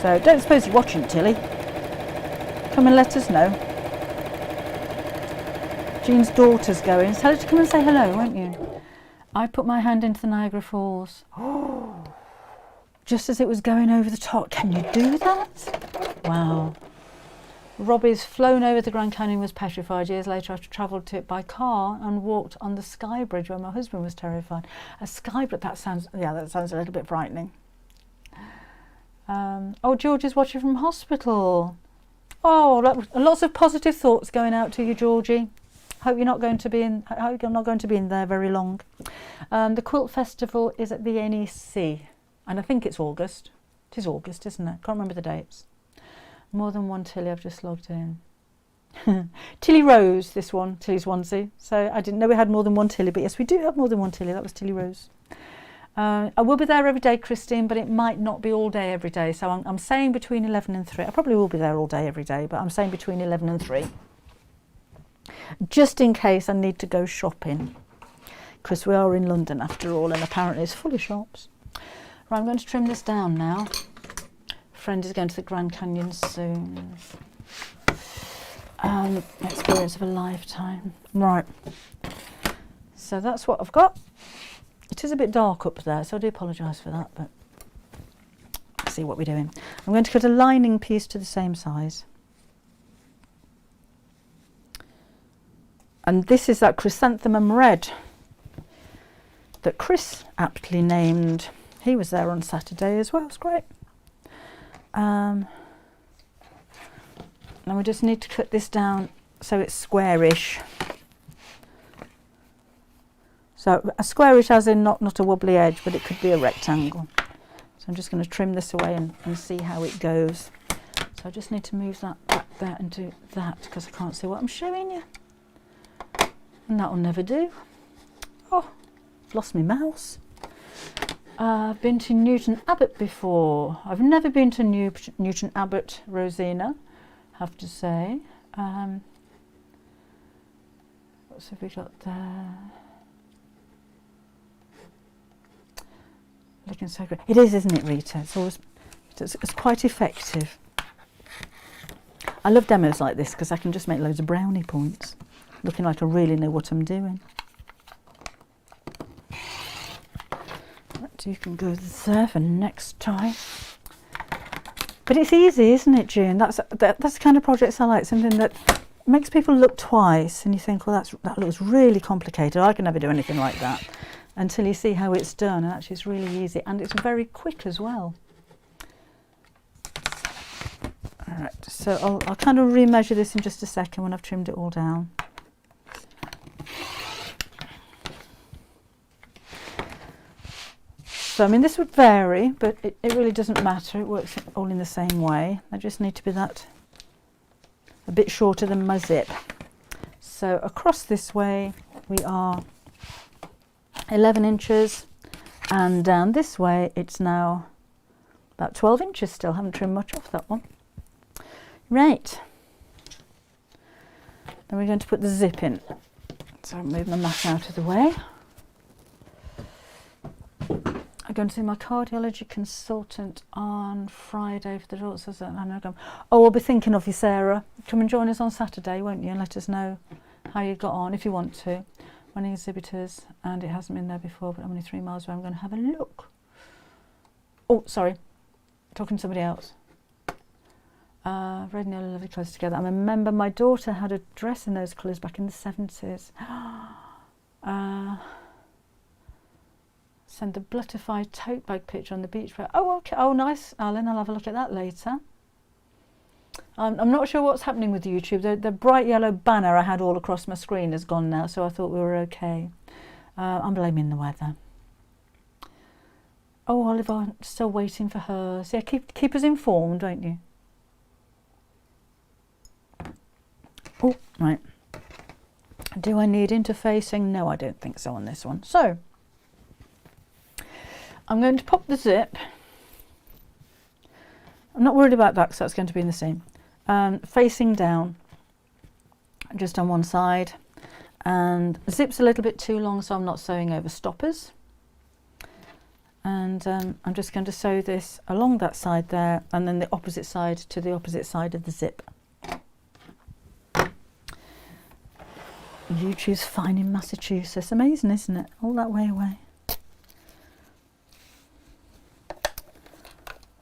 So don't suppose you're watching, Tilly. Come and let us know. Jean's daughter's going. Tell her to come and say hello, won't you? I put my hand into the Niagara Falls. Oh, just as it was going over the top. Can you do that? Wow. Robbie's flown over the Grand Canyon, was petrified. Years later, I travelled to it by car and walked on the Sky Bridge where my husband was terrified. A Sky Bridge, that sounds a little bit frightening. Oh, George is watching from hospital. Oh, lots of positive thoughts going out to you, Georgie. Hope you're not going to be in there very long. The Quilt Festival is at the NEC, and I think it's August. It is August, isn't it? Can't remember the dates. More than one Tilly, I've just logged in. Tilly Rose, this one, Tilly's onesie. So I didn't know we had more than one Tilly, but yes, we do have more than one Tilly. That was Tilly Rose. I will be there every day, Christine, but it might not be all day every day. So I'm saying between 11 and 3. I probably will be there all day every day, but I'm saying between 11 and 3. Just in case I need to go shopping, because we are in London after all, and apparently it's full of shops. Right, I'm going to trim this down now. Friend is going to the Grand Canyon soon. Experience of a lifetime. Right, so that's what I've got. It is a bit dark up there, so I do apologise for that, but let's see what we're doing. I'm going to cut a lining piece to the same size. And this is that chrysanthemum red that Chris aptly named. He was there on Saturday as well. It's great. And we just need to cut this down so it's squarish. So a squarish as in not a wobbly edge, but it could be a rectangle. So I'm just going to trim this away and see how it goes. So I just need to move that back there and do that because I can't see what I'm showing you. And that'll never do. Oh, lost my mouse. I've been to Newton Abbot before. I've never been to Newton Abbot, Rosina, have to say. What have we got there? Looking so great. It is, isn't it, Rita? It's quite effective. I love demos like this because I can just make loads of brownie points, looking like I really know what I'm doing. Right, you can go there for next time. But it's easy, isn't it, June? That's the kind of projects I like, something that makes people look twice and you think, well, that looks really complicated. I can never do anything like that, until you see how it's done, and actually it's really easy and it's very quick as well. Alright, so I'll kind of remeasure this in just a second when I've trimmed it all down. So I mean this would vary, but it really doesn't matter, it works all in the same way. I just need to be that a bit shorter than my zip. So across this way we are 11 inches, and down this way it's now about 12 inches still. Haven't trimmed much off that one. Right, then we're going to put the zip in. So I'll move my mat out of the way. I'm going to see my cardiology consultant on Friday for the results. Oh, we'll be thinking of you, Sarah. Come and join us on Saturday, won't you, and let us know how you got on if you want to. Running exhibitors, and it hasn't been there before, but I'm only 3 miles away. I'm going to have a look. Oh, sorry, talking to somebody else. Red and yellow, lovely close together. I remember my daughter had a dress in those colours back in the 70s. Send the Blutterfly tote bag picture on the beach. Oh, okay. Oh, nice, Alan. I'll have a look at that later. I'm not sure what's happening with YouTube. The bright yellow banner I had all across my screen is gone now, so I thought we were okay. I'm blaming the weather. Oh, Oliver, still waiting for hers. Yeah, keep us informed, won't you? Oh, right. Do I need interfacing? No, I don't think so on this one. So, I'm going to pop the zip. I'm not worried about that because that's going to be in the seam. Facing down, just on one side. And the zip's a little bit too long, so I'm not sewing over stoppers. And I'm just going to sew this along that side there, and then the opposite side to the opposite side of the zip. YouTube's fine in Massachusetts. Amazing, isn't it? All that way away.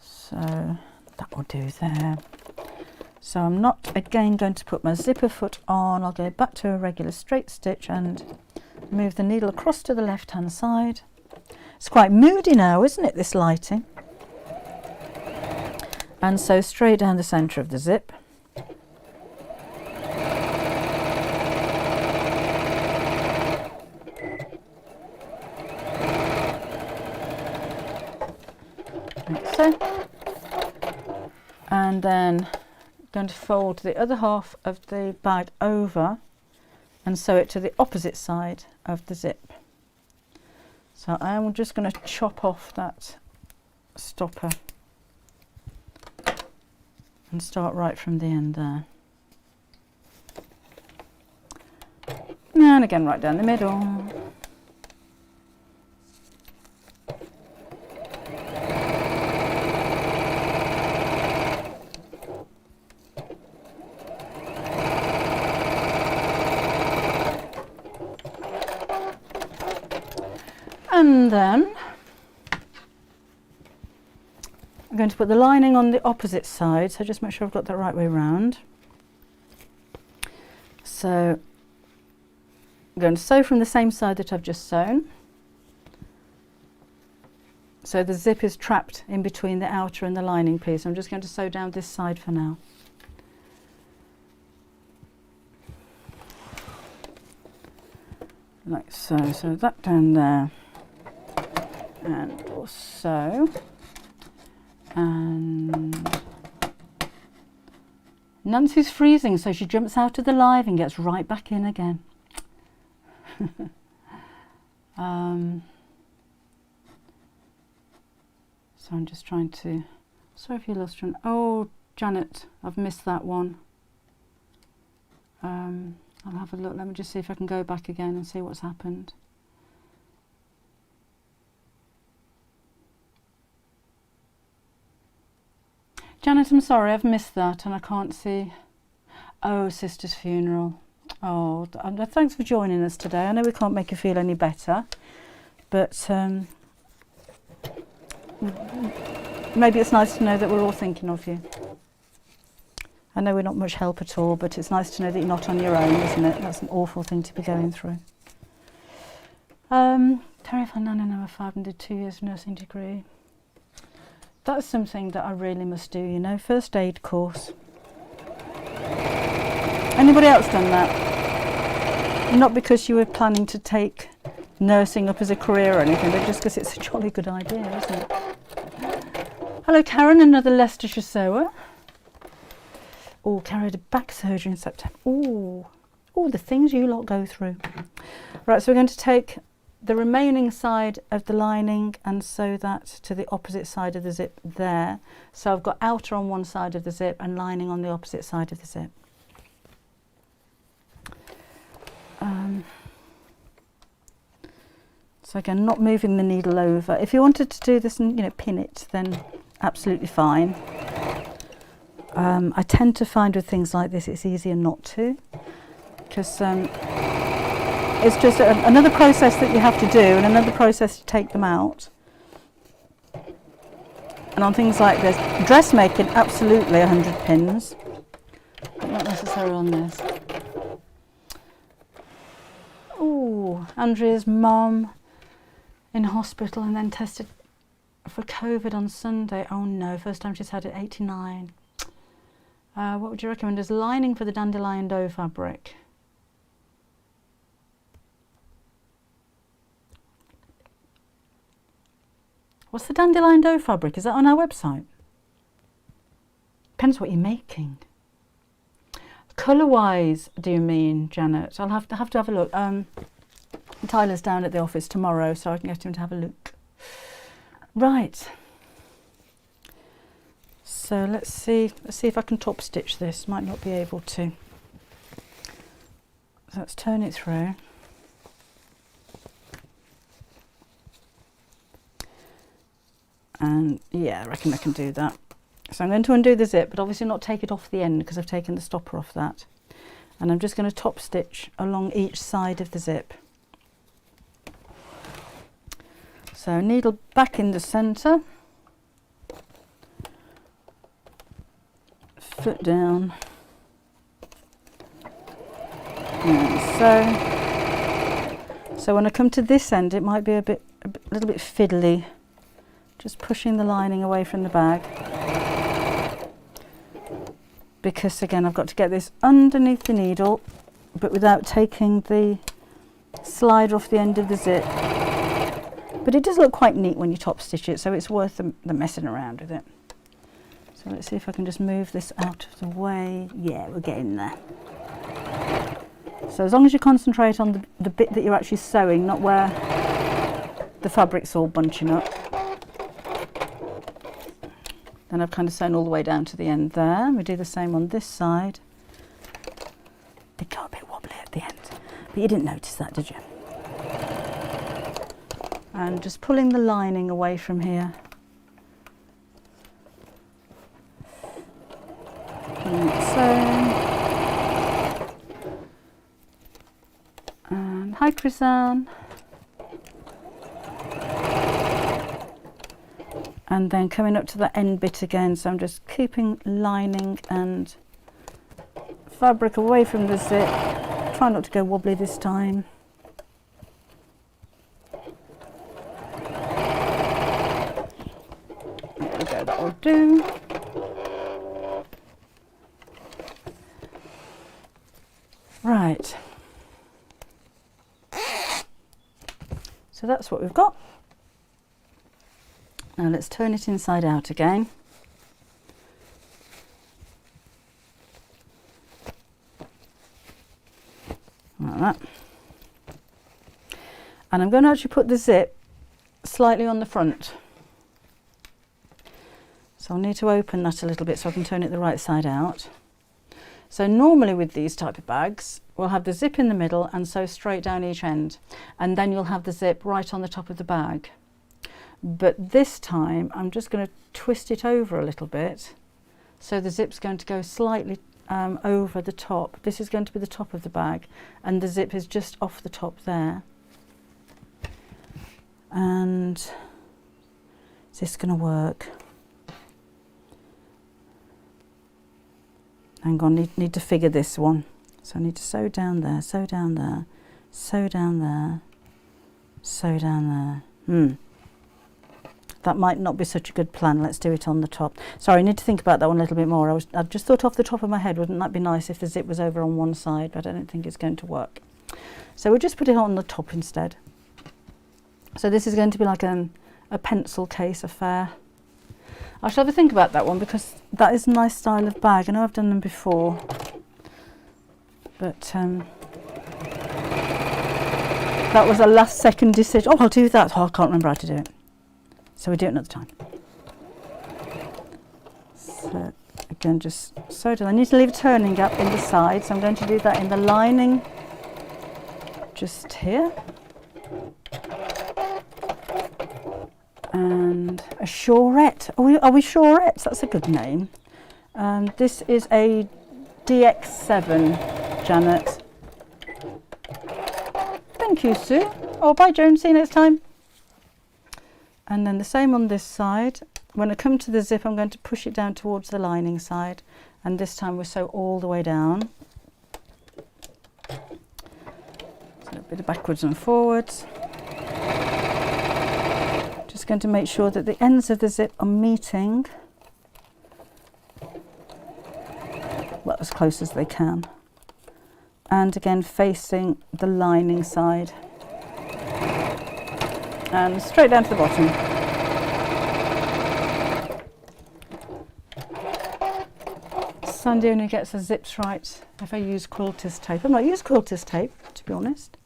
So that will do there. So I'm not again going to put my zipper foot on. I'll go back to a regular straight stitch and move the needle across to the left hand side. It's quite moody now, isn't it, this lighting? And sew straight down the centre of the zip. Like so. And then going to fold the other half of the bag over and sew it to the opposite side of the zip. So I am just going to chop off that stopper and start right from the end there. And again right down the middle. And then I'm going to put the lining on the opposite side, so just make sure I've got that right way round. So I'm going to sew from the same side that I've just sewn. So the zip is trapped in between the outer and the lining piece. I'm just going to sew down this side for now. Like so, so that down there. And also, and Nancy's freezing, so she jumps out of the live and gets right back in again. So I'm just trying to, sorry if you lost one. Oh, Janet, I've missed that one. I'll have a look. Let me just see if I can go back again and see what's happened. Janet, I'm sorry, I've missed that and I can't see. Oh, Sister's funeral. Oh, thanks for joining us today. I know we can't make you feel any better, but maybe it's nice to know that we're all thinking of you. I know we're not much help at all, but it's nice to know that you're not on your own, isn't it? That's an awful thing to be going through. Terrified Nana number 5 and did 2 years nursing degree. That's something that I really must do, you know, first aid course. Anybody else done that? Not because you were planning to take nursing up as a career or anything, but just because it's a jolly good idea, isn't it? Hello Karen, another Leicestershire sewer. Oh, carried a back surgery in September. Oh, the things you lot go through. Right, so we're going to take the remaining side of the lining and sew that to the opposite side of the zip there. So I've got outer on one side of the zip and lining on the opposite side of the zip. So again, not moving the needle over. If you wanted to do this and, you know, pin it, then absolutely fine. I tend to find with things like this it's easier not to, because it's just another process that you have to do and another process to take them out. And on things like this, dressmaking, absolutely 100 pins, but not necessarily on this. Oh, Andrea's mum in hospital and then tested for COVID on Sunday. Oh no, first time she's had it, 89. What would you recommend as lining for the dandelion dough fabric? What's the dandelion dough fabric? Is that on our website? Depends what you're making. Colour-wise, do you mean, Janet? I'll have to have a look. Tyler's down at the office tomorrow, so I can get him to have a look. Right. So let's see if I can top stitch this. Might not be able to. So let's turn it through. And yeah, I reckon I can do that. So I'm going to undo the zip, but obviously not take it off the end because I've taken the stopper off that. And I'm just going to top stitch along each side of the zip. So needle back in the centre, foot down, and so when I come to this end, it might be a little bit fiddly. Just pushing the lining away from the bag, because again I've got to get this underneath the needle but without taking the slider off the end of the zip. But it does look quite neat when you top stitch it, so it's worth the messing around with it. So let's see if I can just move this out of the way. Yeah, we're getting there. So as long as you concentrate on the bit that you're actually sewing, not where the fabric's all bunching up. Then I've kind of sewn all the way down to the end there. We do the same on this side. It got a bit wobbly at the end, but you didn't notice that, did you? And just pulling the lining away from here. And hi, Chrisanne. And then coming up to the end bit again, so I'm just keeping lining and fabric away from the zip. Try not to go wobbly this time. There we go, that will do. Right. So that's what we've got. Now let's turn it inside out again. Like that. And I'm going to actually put the zip slightly on the front. So I'll need to open that a little bit so I can turn it the right side out. So normally with these type of bags, we'll have the zip in the middle and sew straight down each end. And then you'll have the zip right on the top of the bag. But this time I'm just going to twist it over a little bit, so the zip's going to go slightly over the top. This is going to be the top of the bag and the zip is just off the top there. And is this going to work? Hang on, need to figure this one. So I need to sew down there, sew down there, sew down there, sew down there. That might not be such a good plan. Let's do it on the top. Sorry, I need to think about that one a little bit more. I just thought off the top of my head, wouldn't that be nice if the zip was over on one side, but I don't think it's going to work. So we'll just put it on the top instead. So this is going to be like a pencil case affair. I shall have a think about that one because that is a nice style of bag. I know I've done them before, but that was a last second decision. Oh, I'll do that. Oh, I can't remember how to do it. So we do it another time. So again, just sew down. I need to leave a turning gap in the side, so I'm going to do that in the lining just here. And a shorette. Are we shorettes? That's a good name. This is a DX7, Janet. Thank you, Sue. Oh, bye, Joan. See you next time. And then the same on this side. When I come to the zip, I'm going to push it down towards the lining side, and this time we sew all the way down. So a bit of backwards and forwards. just going to make sure that the ends of the zip are meeting, well, as close as they can, and again facing the lining side, and straight down to the bottom. Sandy only gets the zips right if I use quilter's tape. I've not used quilter's tape, to be honest.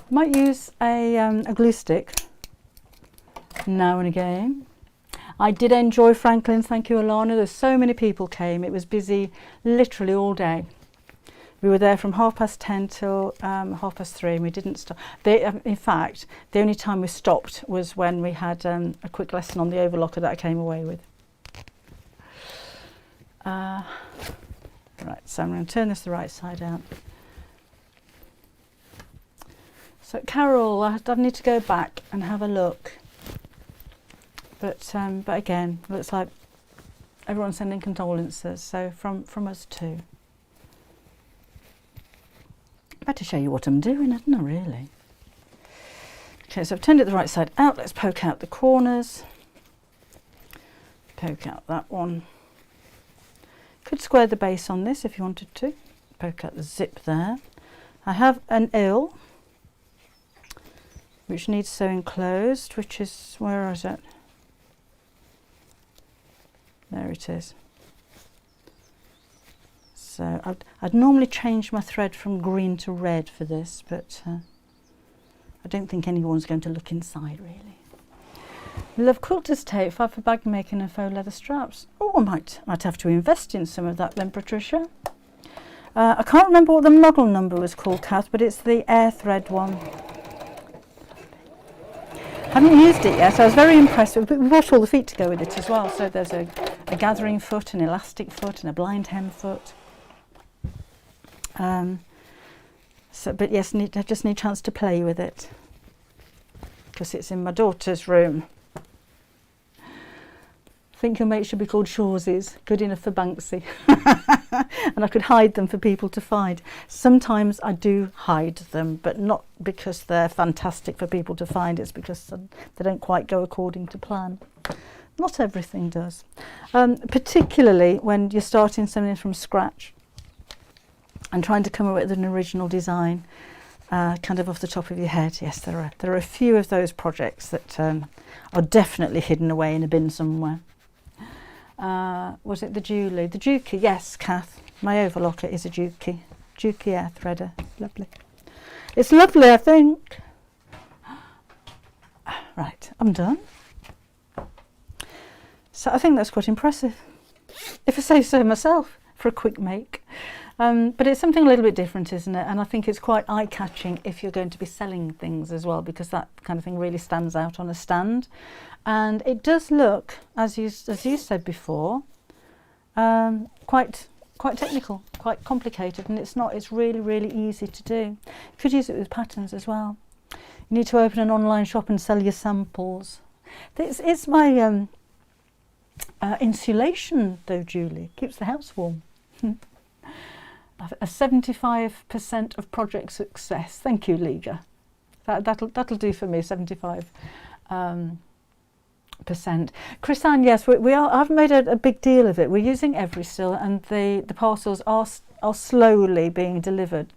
Might use a glue stick now and again. I did enjoy Franklin's, thank you Alana. There's so many people came. It was busy literally all day. We were there from 10:30 till 3:30, and we didn't stop. In fact, the only time we stopped was when we had a quick lesson on the overlocker that I came away with. Right, so I'm going to turn this the right side out. So Carol, I need to go back and have a look. But again, looks like everyone's sending condolences, so from us too. Better show you what I'm doing, hadn't I, really? Okay, so I've turned it the right side out. Let's poke out the corners. Poke out that one. Could square the base on this if you wanted to. Poke out the zip there. I have an ill, which needs sewing closed, which is, where is it? There it is. So I'd normally change my thread from green to red for this, but I don't think anyone's going to look inside really. Love quilter's tape, 5 for bag making and faux leather straps. Oh, I might have to invest in some of that then, Patricia. I can't remember what the model number was called, Kath, but it's the air thread one. I haven't used it yet. I was very impressed. We bought all the feet to go with it as well. So there's a gathering foot, an elastic foot, and a blind hem foot. But yes, I just need a chance to play with it because it's in my daughter's room. I think your mate should be called Shawsies, good enough for Banksy. And I could hide them for people to find. Sometimes I do hide them, but not because they're fantastic for people to find, it's because they don't quite go according to plan. Not everything does. Particularly when you're starting something from scratch and trying to come up with an original design, kind of off the top of your head. Yes, there are a few of those projects that are definitely hidden away in a bin somewhere. Was it the Julie? The Juki, yes, Kath. My overlocker is a Juki. Juki air threader. Lovely. It's lovely, I think. Right, I'm done. So I think that's quite impressive, if I say so myself, for a quick make. But it's something a little bit different, isn't it? And I think it's quite eye-catching if you're going to be selling things as well, because that kind of thing really stands out on a stand. And it does look, as you said before, quite technical, quite complicated, and it's really, really easy to do. You could use it with patterns as well. You need to open an online shop and sell your samples. It's my insulation, though, Julie. Keeps the house warm. A 75% of project success. Thank you, Liga. That'll do for me. 75%. Chris-Anne, yes, I've made a big deal of it. We're using Every still, and the parcels are slowly being delivered.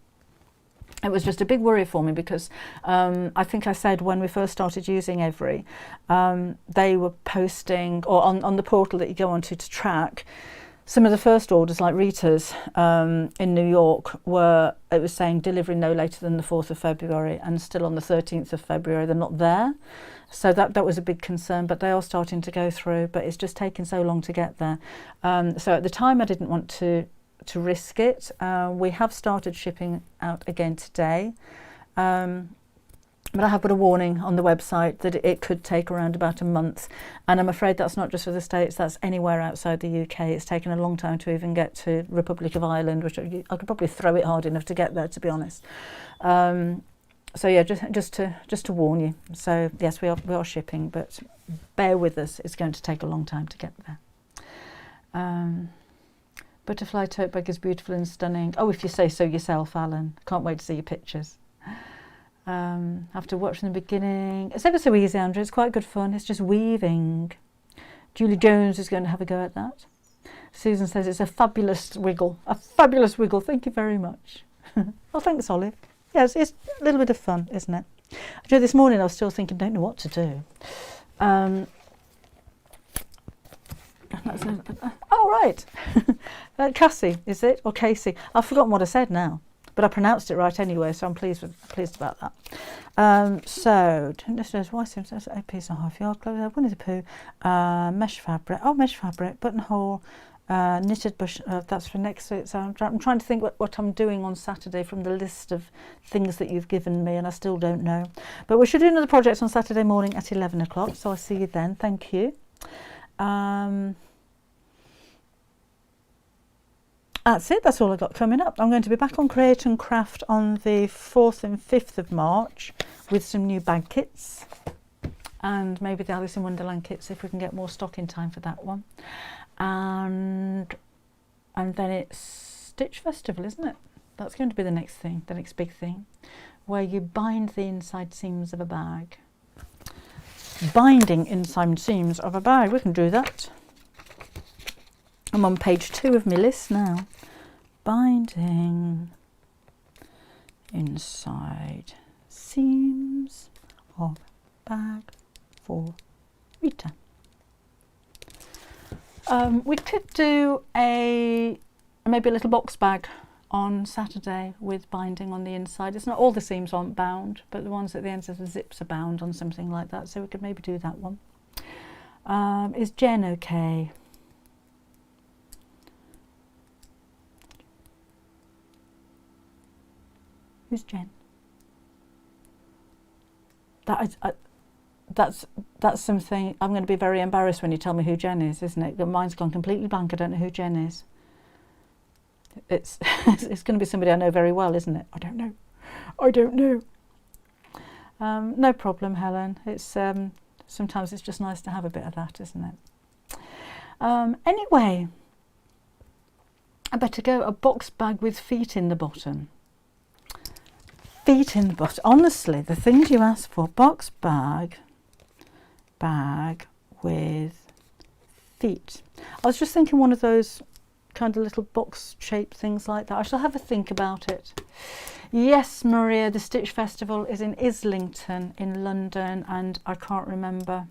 It was just a big worry for me because I think I said when we first started using Every, they were posting, or on the portal that you go onto to track, some of the first orders, like Rita's in New York, it was saying delivery no later than the 4th of February, and still on the 13th of February they're not there. So that was a big concern, but they are starting to go through, but it's just taken so long to get there. So at the time I didn't want to risk it. We have started shipping out again today. But I have put a warning on the website that it could take around about a month. And I'm afraid that's not just for the States, that's anywhere outside the UK. It's taken a long time to even get to Republic of Ireland, which I could probably throw it hard enough to get there, to be honest. So yeah, just to warn you. So yes, we are shipping, but bear with us. It's going to take a long time to get there. Butterfly tote bag is beautiful and stunning. Oh, if you say so yourself, Alan. Can't wait to see your pictures. Have to watch from the beginning. It's ever so easy, Andrew. It's quite good fun. It's just weaving. Julie Jones is going to have a go at that. Susan says it's a fabulous wiggle. A fabulous wiggle. Thank you very much. Well, thanks, Olive. Yes, it's a little bit of fun, isn't it? I know this morning I was still thinking, don't know what to do. Oh, right. Cassie, is it? Or Casey? I've forgotten what I said now. But I pronounced it right anyway, so I'm pleased about that. So, why seems that's a piece and a half yard clothes, Winnie the Pooh, mesh fabric, mesh fabric, buttonhole, knitted bush, that's for next week. So I'm trying to think what I'm doing on Saturday from the list of things that you've given me, and I still don't know. But we should do another project on Saturday morning at 11 o'clock, so I'll see you then. Thank you. That's it, that's all I've got coming up. I'm going to be back on Create and Craft on the 4th and 5th of March with some new bag kits and maybe the Alice in Wonderland kits if we can get more stock in time for that one. And then it's Stitch Festival, isn't it? That's going to be the next thing, the next big thing, where you bind the inside seams of a bag. Binding inside seams of a bag, we can do that. I'm on page 2 of my list now. Binding inside seams of bag for Rita. We could do maybe a little box bag on Saturday with binding on the inside. It's not all the seams aren't bound, but the ones at the ends of the zips are bound on something like that. So we could maybe do that one. Is Jen okay? Who's Jen? That's something I'm going to be very embarrassed when you tell me who Jen is, isn't it? Mine's gone completely blank. I don't know who Jen is. It's it's going to be somebody I know very well, isn't it? I don't know. No problem, Helen. It's sometimes it's just nice to have a bit of that, isn't it? Anyway, I better go. A box bag with feet in the bottom. Feet in the bottom. Honestly, the things you ask for: box bag with feet. I was just thinking one of those kind of little box shaped things like that. I shall have a think about it. Yes, Maria, the Stitch Festival is in Islington in London, and I can't remember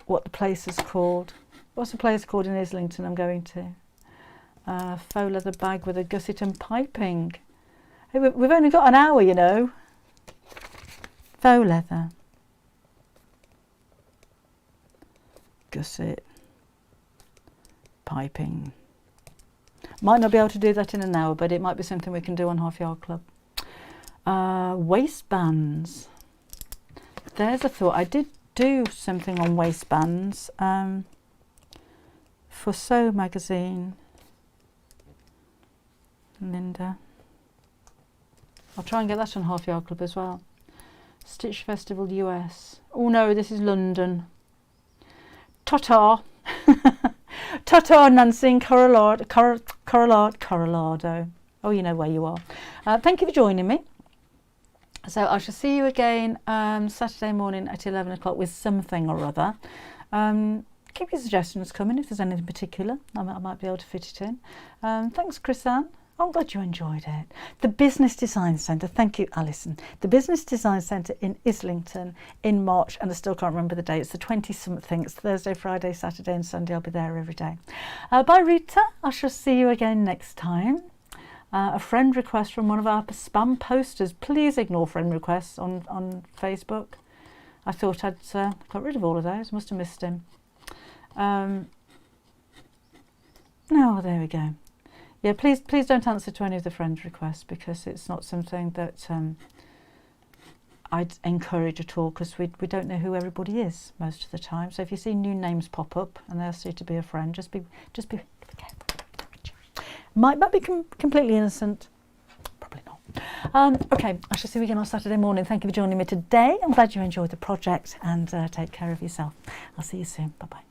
what the place is called. What's the place called in Islington I'm going to? Faux leather bag with a gusset and piping. Hey, we've only got an hour, you know. Faux leather. Gusset. Piping. Might not be able to do that in an hour, but it might be something we can do on Half Yard Club. Waistbands. There's a thought. I did do something on waistbands for Sew magazine. Linda. I'll try and get that on Half Yard Club as well. Stitch Festival US. Oh no, this is London. Ta-ta. Ta-ta, Nancy and Corralado. Oh, you know where you are. Thank you for joining me. So I shall see you again Saturday morning at 11 o'clock with something or other. Keep your suggestions coming if there's anything particular. I might be able to fit it in. Thanks, Chris-Anne. I'm glad you enjoyed it. The Business Design Centre, thank you, Alison. The Business Design Centre in Islington in March, and I still can't remember the date. It's the 20-something. It's Thursday, Friday, Saturday and Sunday. I'll be there every day. Bye, Rita. I shall see you again next time. A friend request from one of our spam posters. Please ignore friend requests on Facebook. I thought I'd got rid of all of those. Must have missed him. Oh, there we go. Yeah, please don't answer to any of the friend requests, because it's not something that I'd encourage at all, because we don't know who everybody is most of the time. So if you see new names pop up and they ask you to be a friend, just be careful. Might be completely innocent. Probably not. Okay, I shall see you again on Saturday morning. Thank you for joining me today. I'm glad you enjoyed the project, and take care of yourself. I'll see you soon. Bye-bye.